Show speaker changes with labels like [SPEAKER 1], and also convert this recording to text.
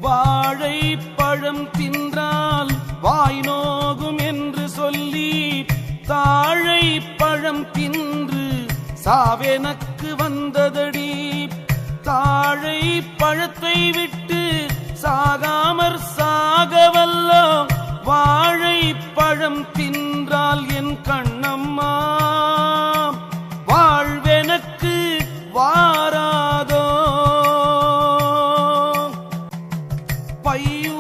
[SPEAKER 1] வாழைப்பழம் தின்றால் வாய் நோகும் என்று சொல்லி தாழைப்பழம் தின்று சாவெனக்கு வந்ததடி. தாழைப்பழத்தை விட்டு சாகாமற் சாகவல்லோ வாழைப்பழம் தின்றால் என் கண்ணம்மா வாழ்வெனக்கு வாராதோ. பையூ